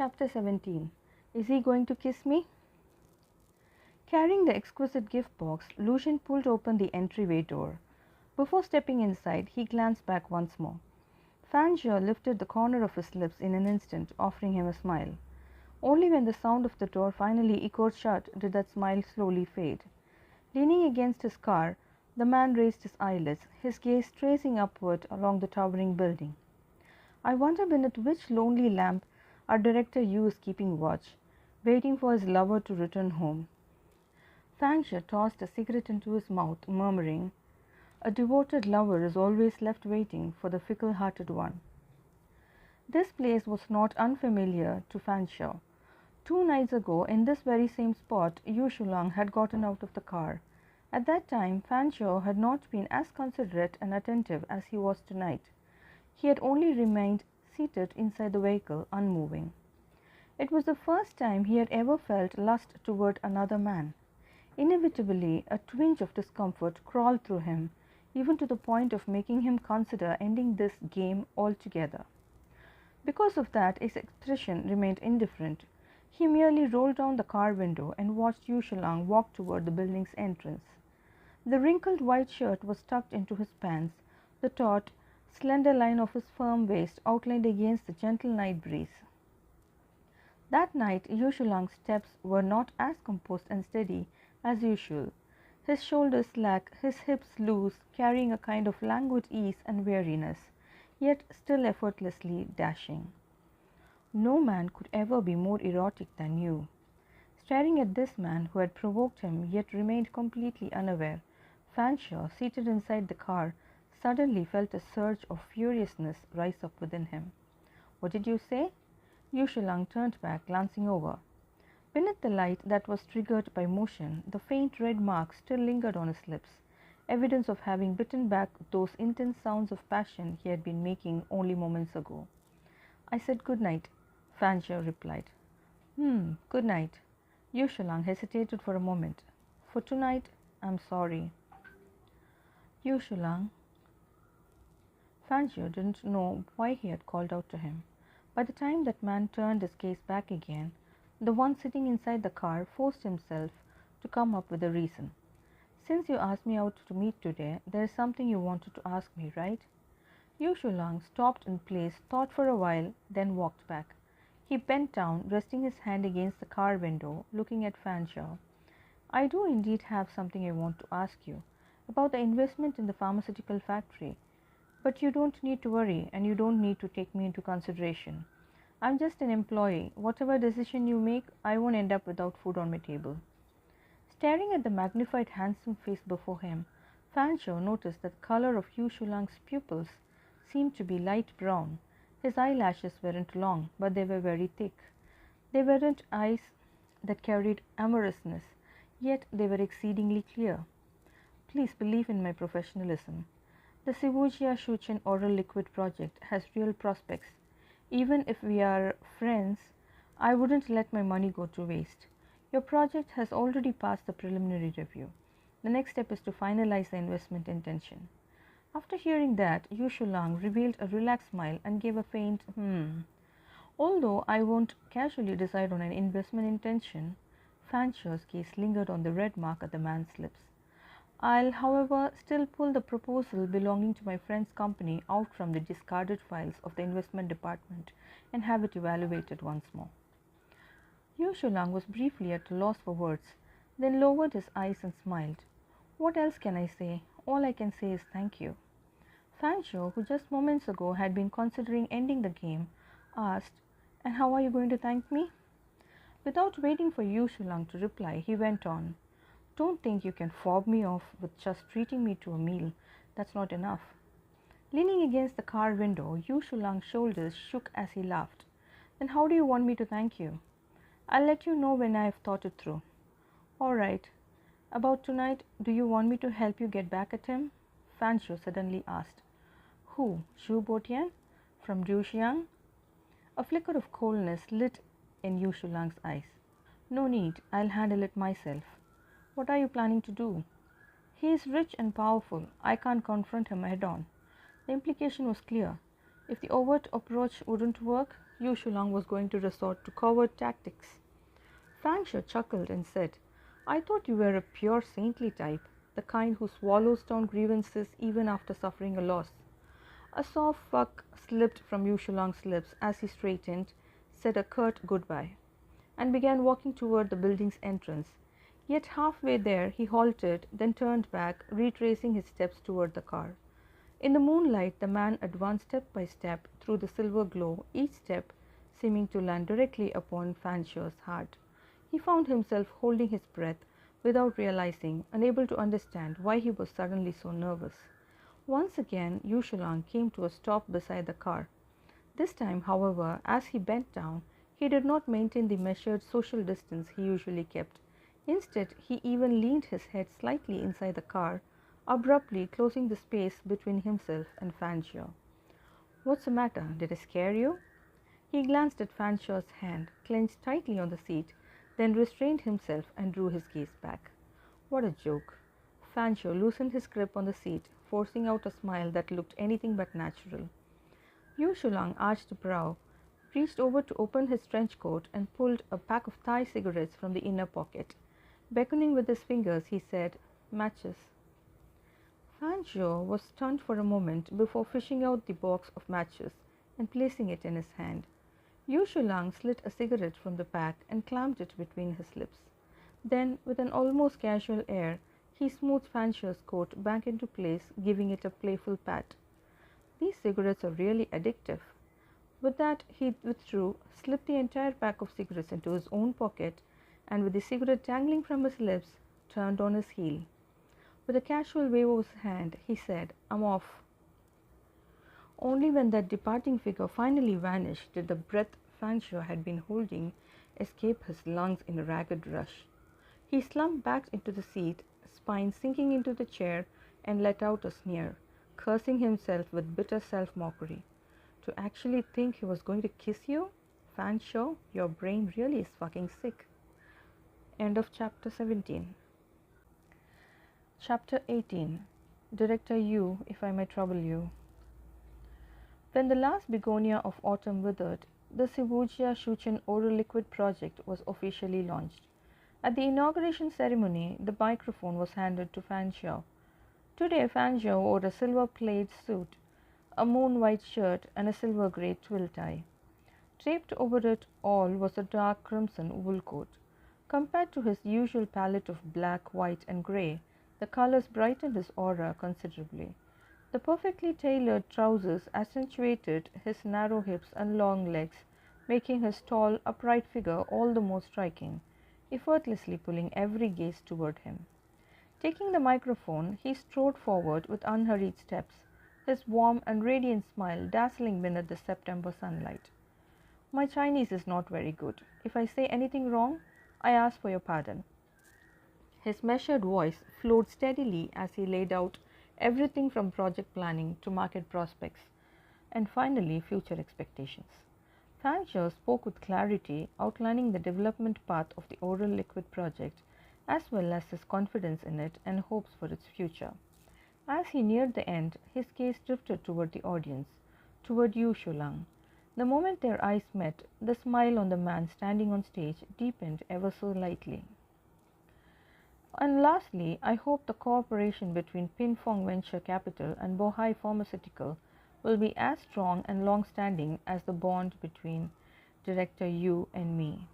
Chapter 17. Is he going to kiss me? Carrying the exquisite gift box, Lucian pulled open the entryway door. Before stepping inside, he glanced back once more. Fanchou lifted the corner of his lips in an instant, offering him a smile. Only when the sound of the door finally echoed shut did that smile slowly fade. Leaning against his car, the man raised his eyelids, his gaze tracing upward along the towering building. I wonder beneath which lonely lamp our director Yu is keeping watch, waiting for his lover to return home. Fanchou tossed a cigarette into his mouth, murmuring, "A devoted lover is always left waiting for the fickle-hearted one." This place was not unfamiliar to Fanchou. 2 nights ago, in this very same spot, Shulang had gotten out of the car. At that time, Fanchou had not been as considerate and attentive as he was tonight. He had only remained seated inside the vehicle, unmoving. It was the first time he had ever felt lust toward another man. Inevitably, a twinge of discomfort crawled through him, even to the point of making him consider ending this game altogether. Because of that, his expression remained indifferent. He merely rolled down the car window and watched Shulang walk toward the building's entrance. The wrinkled white shirt was tucked into his pants, the taut, slender line of his firm waist outlined against the gentle night breeze. That night, Shulang's steps were not as composed and steady as usual. His shoulders slack, his hips loose, carrying a kind of languid ease and weariness, yet still effortlessly dashing. No man could ever be more erotic than you. Staring at this man who had provoked him yet remained completely unaware, Fanchou, seated inside the car, suddenly felt a surge of furiousness rise up within him. "What did you say?" Shulang turned back, glancing over. Beneath the light that was triggered by motion, the faint red mark still lingered on his lips, evidence of having bitten back those intense sounds of passion he had been making only moments ago. "I said good night," Fanchou replied. Good night." Shulang hesitated for a moment. "For tonight, I'm sorry." Shulang. Fanchou didn't know why he had called out to him. By the time that man turned his gaze back again, the one sitting inside the car forced himself to come up with a reason. "Since you asked me out to meet today, there is something you wanted to ask me, right?" Shulang stopped in place, thought for a while, then walked back. He bent down, resting his hand against the car window, looking at Fanchou. "I do indeed have something I want to ask you, about the investment in the pharmaceutical factory. But you don't need to worry, and you don't need to take me into consideration. I'm just an employee. Whatever decision you make, I won't end up without food on my table." Staring at the magnified, handsome face before him, Fanchou noticed that the color of Shulang's pupils seemed to be light brown. His eyelashes weren't long, but they were very thick. They weren't eyes that carried amorousness, yet they were exceedingly clear. "Please believe in my professionalism. The Sivujia Shuchen oral liquid project has real prospects. Even if we are friends, I wouldn't let my money go to waste. Your project has already passed the preliminary review. The next step is to finalize the investment intention." After hearing that, Shulang revealed a relaxed smile and gave a faint "Although I won't casually decide on an investment intention," Fanchou's gaze lingered on the red mark at the man's lips. "I'll, however, still pull the proposal belonging to my friend's company out from the discarded files of the investment department and have it evaluated once more." Shulang was briefly at a loss for words, then lowered his eyes and smiled. "What else can I say? All I can say is thank you." Fanchou, who just moments ago had been considering ending the game, asked, "And how are you going to thank me?" Without waiting for Shulang to reply, he went on, "Don't think you can fob me off with just treating me to a meal. That's not enough." Leaning against the car window, Shulang's shoulders shook as he laughed. "Then how do you want me to thank you?" "I'll let you know when I have thought it through." "All right. About tonight, do you want me to help you get back at him?" Fanchou suddenly asked. "Who? Zhu Botian? From Duxiang?" A flicker of coldness lit in Shulang's eyes. "No need. I'll handle it myself." "What are you planning to do?" "He is rich and powerful. I can't confront him head on." The implication was clear. If the overt approach wouldn't work, Yu Shulang was going to resort to covert tactics. Fan Shu chuckled and said, I thought you were a pure saintly type, the kind who swallows down grievances even after suffering a loss. A soft fuck slipped from Yu Shulang's lips as he straightened, said a curt goodbye, and began walking toward the building's entrance. Yet halfway there he halted, then turned back, retracing his steps toward the car. In the moonlight the man advanced step by step through the silver glow, each step seeming to land directly upon Fan Shu's heart. He found himself holding his breath without realizing, unable to understand why he was suddenly so nervous. Once again Yu Shulang came to a stop beside the car. This time, however, as he bent down, he did not maintain the measured social distance he usually kept. Instead, he even leaned his head slightly inside the car, abruptly closing the space between himself and Fan Shu. What's the matter? Did I scare you? He glanced at Fan Shu's hand, clenched tightly on the seat, then restrained himself and drew his gaze back. What a joke! Fan Shu loosened his grip on the seat, forcing out a smile that looked anything but natural. Yu Shulang arched a brow, reached over to open his trench coat, and pulled a pack of Thai cigarettes from the inner pocket. Beckoning with his fingers, he said, Matches. Fan Shu was stunned for a moment before fishing out the box of matches and placing it in his hand. Yu Shulang slit a cigarette from the pack and clamped it between his lips. Then, with an almost casual air, he smoothed Fan Shu's coat back into place, giving it a playful pat. These cigarettes are really addictive. With that, he withdrew, slipped the entire pack of cigarettes into his own pocket, and with the cigarette dangling from his lips, turned on his heel. With a casual wave of his hand, he said, I'm off. Only when that departing figure finally vanished did the breath Fan Shu had been holding escape his lungs in a ragged rush. He slumped back into the seat, spine sinking into the chair, and let out a sneer, cursing himself with bitter self-mockery. To actually think he was going to kiss you? Fan Shu, your brain really is fucking sick. End of chapter 17. Chapter 18. Director Yu, If I May Trouble You. When the last begonia of autumn withered, the Sivujia Shuchen Oral Liquid project was officially launched. At the inauguration ceremony, the microphone was handed to Fan Shu. Today, Fan Shu wore a silver plaid suit, a moon-white shirt, and a silver-grey twill tie. Draped over it all was a dark crimson wool coat. Compared to his usual palette of black, white, and grey, the colors brightened his aura considerably. The perfectly tailored trousers accentuated his narrow hips and long legs, making his tall, upright figure all the more striking, effortlessly pulling every gaze toward him. Taking the microphone, he strode forward with unhurried steps, his warm and radiant smile dazzling beneath the September sunlight. My Chinese is not very good. If I say anything wrong, I ask for your pardon. His measured voice flowed steadily as he laid out everything from project planning to market prospects and finally future expectations. Fan Shu spoke with clarity, outlining the development path of the oral liquid project as well as his confidence in it and hopes for its future. As he neared the end, his gaze drifted toward the audience, toward Yu Shulang. The moment their eyes met, the smile on the man standing on stage deepened ever so lightly. And lastly, I hope the cooperation between Pinfong Venture Capital and Bohai Pharmaceutical will be as strong and long-standing as the bond between Director Yu and me.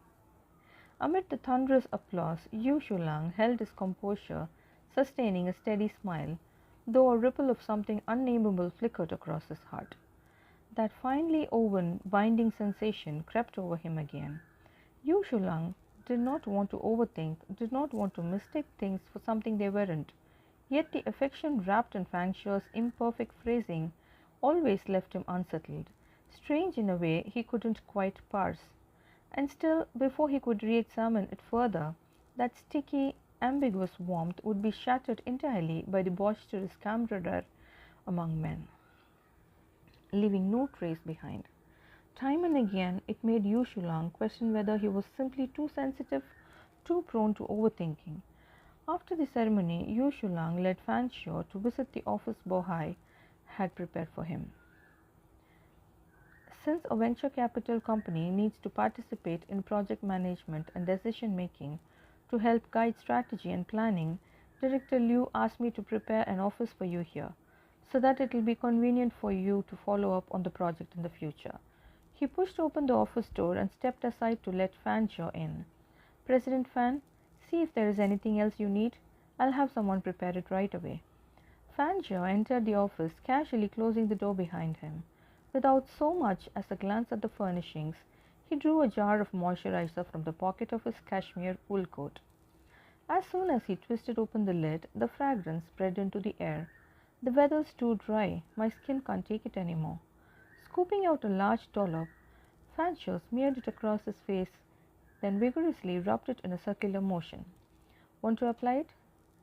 Amid the thunderous applause, Yu Shulang held his composure, sustaining a steady smile, though a ripple of something unnameable flickered across his heart. That finely woven, binding sensation crept over him again. Yu Shulang did not want to overthink, did not want to mistake things for something they weren't. Yet the affection wrapped in Fan Shu's imperfect phrasing always left him unsettled, strange in a way he couldn't quite parse. And still, before he could re-examine it further, that sticky, ambiguous warmth would be shattered entirely by the boisterous camaraderie among men, leaving no trace behind. Time and again, it made Yu Shulang question whether he was simply too sensitive, too prone to overthinking. After the ceremony, Yu Shulang led Fan Shu to visit the office Bohai had prepared for him. Since a venture capital company needs to participate in project management and decision making to help guide strategy and planning, Director Liu asked me to prepare an office for you here so that it will be convenient for you to follow up on the project in the future. He pushed open the office door and stepped aside to let Fan Zhou in. President Fan, see if there is anything else you need. I'll have someone prepare it right away. Fan Zhou entered the office, casually closing the door behind him. Without so much as a glance at the furnishings, he drew a jar of moisturizer from the pocket of his cashmere wool coat. As soon as he twisted open the lid, the fragrance spread into the air. The weather's too dry. My skin can't take it anymore. Scooping out a large dollop, Fan Zhou smeared it across his face, then vigorously rubbed it in a circular motion. Want to apply it?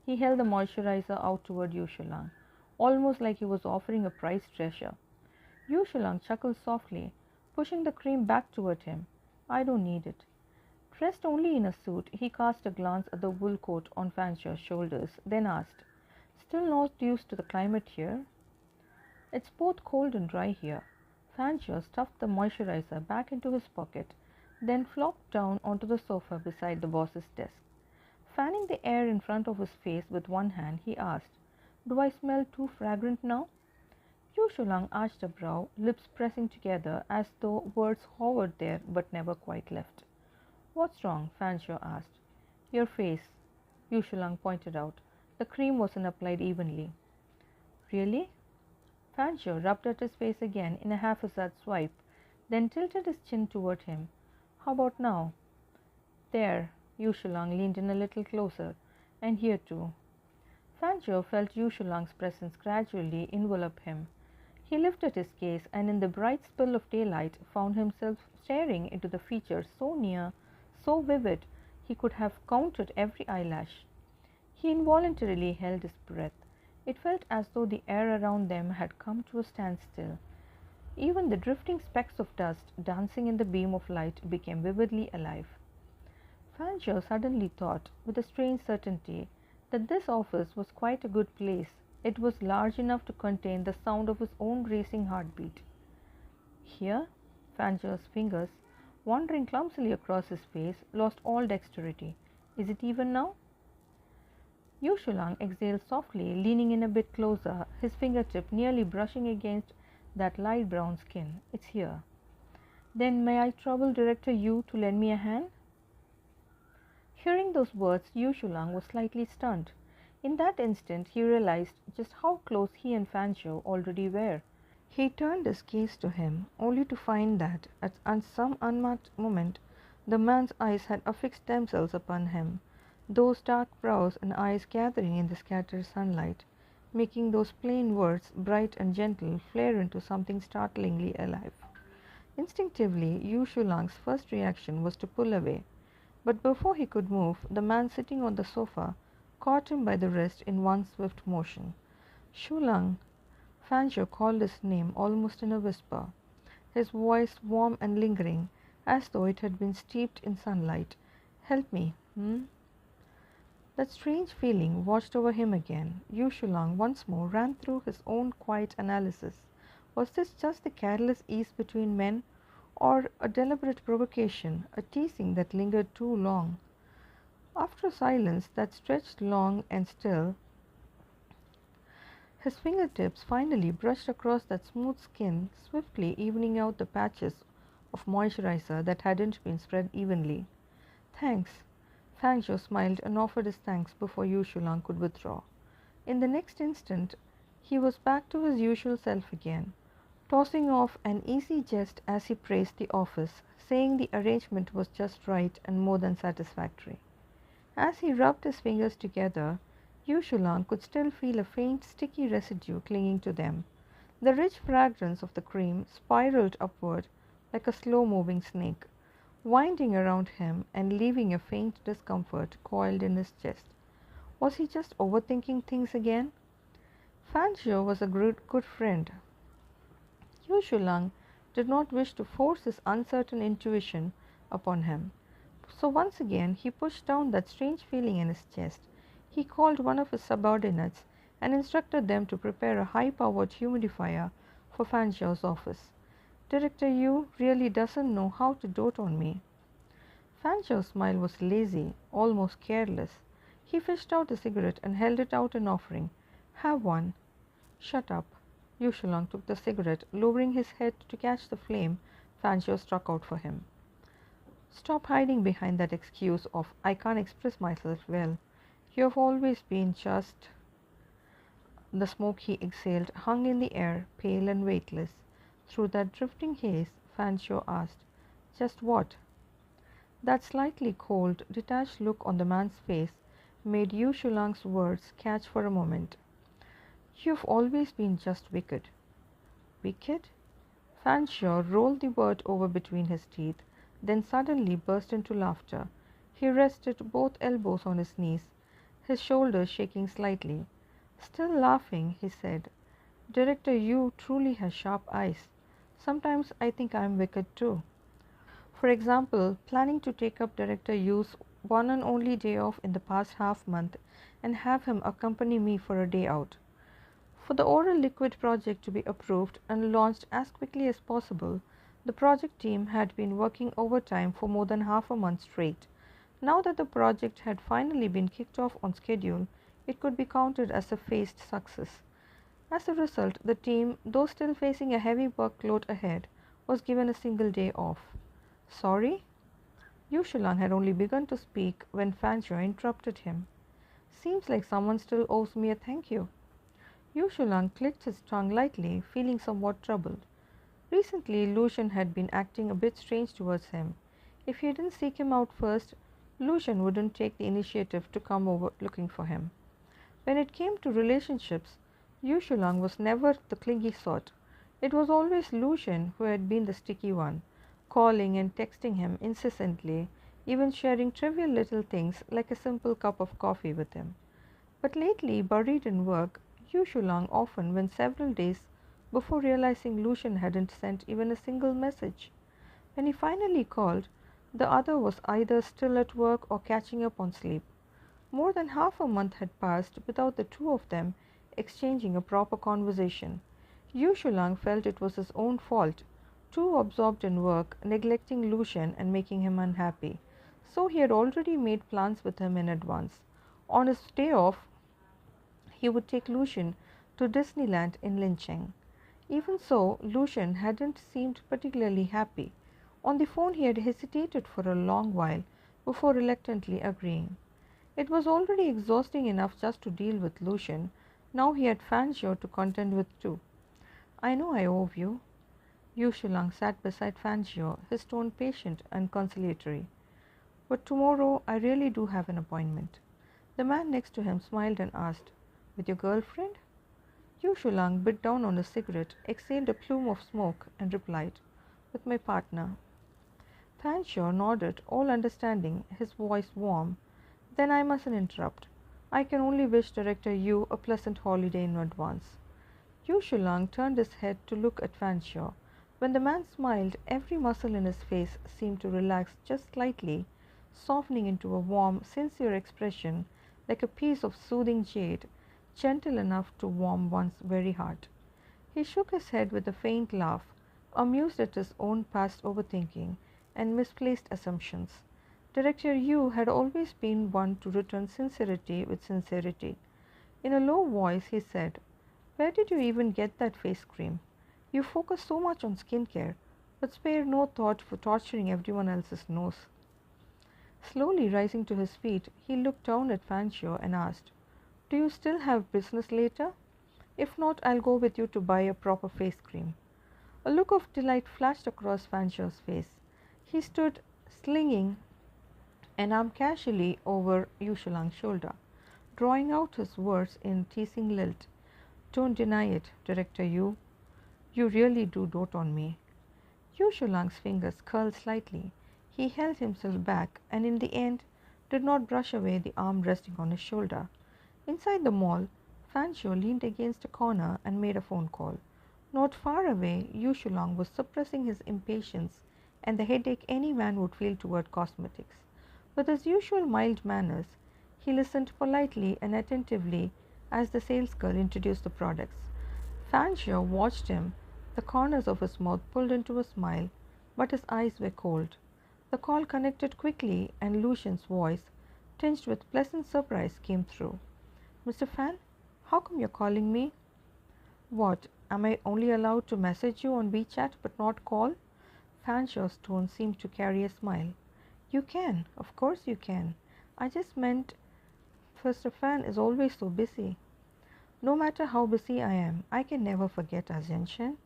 He held the moisturizer out toward Shulang, almost like he was offering a prized treasure. Shulang chuckled softly, pushing the cream back toward him. I don't need it. Dressed only in a suit, he cast a glance at the wool coat on Fan Zhou's shoulders, then asked, Still not used to the climate here? It's both cold and dry here. Fan Zhou stuffed the moisturizer back into his pocket, then flopped down onto the sofa beside the boss's desk. Fanning the air in front of his face with one hand, he asked, Do I smell too fragrant now? Shulang arched a brow, lips pressing together as though words hovered there but never quite left. What's wrong? Fan Zhou asked. Your face, Shulang pointed out. The cream wasn't applied evenly. Really? Fan Zhou rubbed at his face again in a haphazard swipe, then tilted his chin toward him. How about now? There, Shulang leaned in a little closer, and here too. Fan Zhou felt Shulang's presence gradually envelop him. He lifted his gaze and in the bright spill of daylight found himself staring into the features so near, so vivid, he could have counted every eyelash. He involuntarily held his breath. It felt as though the air around them had come to a standstill. Even the drifting specks of dust dancing in the beam of light became vividly alive. Fan Zhou suddenly thought, with a strange certainty, that this office was quite a good place. It was large enough to contain the sound of his own racing heartbeat. Here, Fan Zhou's fingers, wandering clumsily across his face, lost all dexterity. Is it even now? Shulang exhaled softly, leaning in a bit closer, his fingertip nearly brushing against that light brown skin. It's here. Then may I trouble Director Yu to lend me a hand? Hearing those words, Shulang was slightly stunned. In that instant, he realized just how close he and Fan Zhou already were. He turned his gaze to him, only to find that, at some unmarked moment, the man's eyes had affixed themselves upon him, those dark brows and eyes gathering in the scattered sunlight, making those plain words, bright and gentle, flare into something startlingly alive. Instinctively, Shulang's first reaction was to pull away. But before he could move, the man sitting on the sofa caught him by the wrist in one swift motion. Shulang! Fan Zhou called his name almost in a whisper, his voice warm and lingering, as though it had been steeped in sunlight. Help me, That strange feeling washed over him again. Shulang once more ran through his own quiet analysis. Was this just the careless ease between men, or a deliberate provocation, a teasing that lingered too long? After a silence that stretched long and still, his fingertips finally brushed across that smooth skin, swiftly evening out the patches of moisturizer that hadn't been spread evenly. Thanks. Fan Zhou smiled and offered his thanks before Shulang could withdraw. In the next instant, he was back to his usual self again, tossing off an easy jest as he praised the office, saying the arrangement was just right and more than satisfactory. As he rubbed his fingers together, Shulang could still feel a faint sticky residue clinging to them. The rich fragrance of the cream spiraled upward like a slow-moving snake, winding around him and leaving a faint discomfort coiled in his chest. Was he just overthinking things again? Fan Zhou was a good friend. Shulang did not wish to force his uncertain intuition upon him. So once again he pushed down that strange feeling in his chest. He called one of his subordinates and instructed them to prepare a high-powered humidifier for Fan Zhou's office. Director Yu really doesn't know how to dote on me. Fan Xiao's smile was lazy, almost careless. He fished out a cigarette and held it out in offering. Have one. Shut up. Yu Shulang took the cigarette, lowering his head to catch the flame Fan Xiao struck out for him. Stop hiding behind that excuse of I can't express myself well. You have always been just. The smoke he exhaled hung in the air, pale and weightless. Through that drifting haze, Fan Xiao asked, just what? That slightly cold, detached look on the man's face made Yu Shulang's words catch for a moment. You've always been just wicked. Wicked? Fan Xiao rolled the word over between his teeth, then suddenly burst into laughter. He rested both elbows on his knees, his shoulders shaking slightly. Still laughing, he said, Director Yu truly has sharp eyes. Sometimes I think I am wicked too. For example, planning to take up Director Yu's one and only day off in the past half month and have him accompany me for a day out. For the oral liquid project to be approved and launched as quickly as possible, the project team had been working overtime for more than half a month straight. Now that the project had finally been kicked off on schedule, it could be counted as a phased success. As a result, the team, though still facing a heavy workload ahead, was given a single day off. Sorry? Yu Shulang had only begun to speak when Fan Xiao interrupted him. Seems like someone still owes me a thank you. Yu Shulang clicked his tongue lightly, feeling somewhat troubled. Recently, Lucian had been acting a bit strange towards him. If he didn't seek him out first, Lucian wouldn't take the initiative to come over looking for him. When it came to relationships, Yu Shulang was never the clingy sort. It was always Lucian who had been the sticky one, calling and texting him incessantly, even sharing trivial little things like a simple cup of coffee with him. But lately, buried in work, Yu Shulang often went several days before realizing Lucian hadn't sent even a single message. When he finally called, the other was either still at work or catching up on sleep. More than half a month had passed without the two of them exchanging a proper conversation. Yu Shulang felt it was his own fault, too absorbed in work, neglecting Lucian and making him unhappy. So he had already made plans with him in advance. On his day off, he would take Lucian to Disneyland in Lincheng. Even so, Lucian hadn't seemed particularly happy. On the phone, he had hesitated for a long while before reluctantly agreeing. It was already exhausting enough just to deal with Lucian. Now he had Fan Xiao to contend with too. I know I owe you. Yu Shulang sat beside Fan Xiao, his tone patient and conciliatory. But tomorrow I really do have an appointment. The man next to him smiled and asked, with your girlfriend? Yu Shulang bit down on a cigarette, exhaled a plume of smoke, and replied, with my partner. Fan Xiao nodded, all understanding, his voice warm. Then I mustn't interrupt. I can only wish Director Yu a pleasant holiday in advance. Yu Shulang turned his head to look at Fan Xiao. When the man smiled, every muscle in his face seemed to relax just slightly, softening into a warm, sincere expression like a piece of soothing jade, gentle enough to warm one's very heart. He shook his head with a faint laugh, amused at his own past overthinking and misplaced assumptions. Director Yu had always been one to return sincerity with sincerity. In a low voice, he said, where did you even get that face cream? You focus so much on skincare, but spare no thought for torturing everyone else's nose. Slowly rising to his feet, he looked down at Fan Xiao and asked, do you still have business later? If not, I'll go with you to buy a proper face cream. A look of delight flashed across Fan Xiao's face. He stood slinging an arm casually over Yu Shulang's shoulder, drawing out his words in teasing lilt. Don't deny it, Director Yu. You really do dote on me. Yu Shulang's fingers curled slightly. He held himself back and in the end did not brush away the arm resting on his shoulder. Inside the mall, Fan Xiao leaned against a corner and made a phone call. Not far away, Yu Shulang was suppressing his impatience and the headache any man would feel toward cosmetics. With his usual mild manners, he listened politely and attentively as the sales girl introduced the products. Fan Xiao watched him The corners of his mouth pulled into a smile, but his eyes were cold. The call connected quickly, and Lucian's voice, tinged with pleasant surprise, came through. "Mr. Fan, how come you're calling me?" "What, am I only allowed to message you on WeChat but not call?" Fanshawe's tone seemed to carry a smile. "You can, of course you can. I just meant Mr. Fan is always so busy." "No matter how busy I am, I can never forget us, Genshin."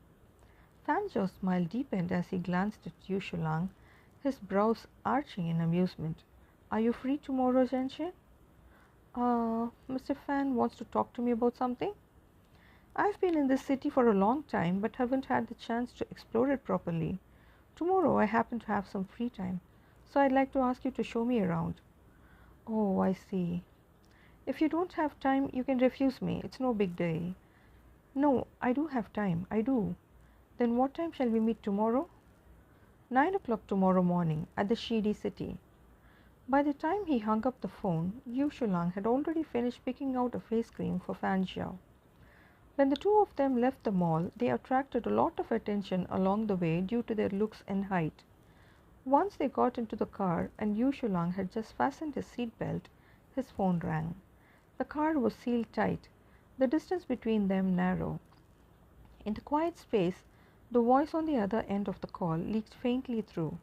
Fanshawe's smile deepened as he glanced at Shulang, his brows arching in amusement. "Are you free tomorrow, Genshin?" Mr. Fan wants to talk to me about something. I've been in this city for a long time, but haven't had the chance to explore it properly. Tomorrow I happen to have some free time, so I'd like to ask you to show me around." "Oh, I see. If you don't have time, you can refuse me. It's no big deal." "No, I do have time. I do." "Then what time shall we meet tomorrow?" 9 o'clock tomorrow morning at the Shidi City." By the time he hung up the phone, Shulang had already finished picking out a face cream for Fan Xiao. When the two of them left the mall, they attracted a lot of attention along the way due to their looks and height. Once they got into the car and Shulang had just fastened his seatbelt, his phone rang. The car was sealed tight, the distance between them narrow. In the quiet space, the voice on the other end of the call leaked faintly through.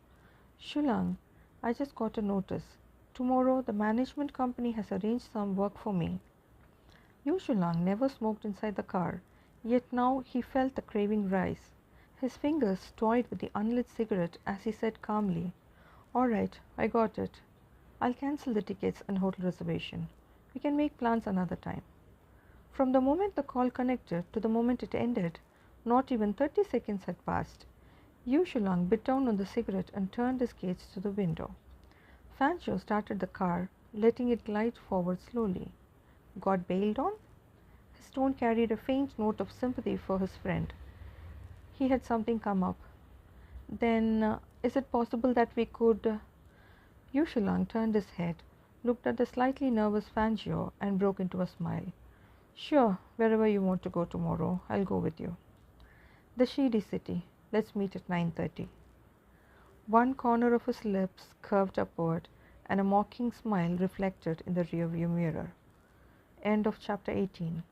"Shulang, I just got a notice. Tomorrow the management company has arranged some work for me." Shulang never smoked inside the car, yet now he felt the craving rise. His fingers toyed with the unlit cigarette as he said calmly, "All right, I got it. I'll cancel the tickets and hotel reservation. We can make plans another time." From the moment the call connected to the moment it ended, not even 30 seconds had passed. Shulang bit down on the cigarette and turned his gaze to the window. Fanshawe started the car, letting it glide forward slowly. "Got bailed on?" His tone carried a faint note of sympathy for his friend. He had something come up. "Then, is it possible that we could Shulang turned his head, looked at the slightly nervous Fanshawe, and broke into a smile. "Sure, wherever you want to go tomorrow, I'll go with you." "The Shidi City. Let's meet at 9:30. One corner of his lips curved upward, and a mocking smile reflected in the rearview mirror. End of chapter 18.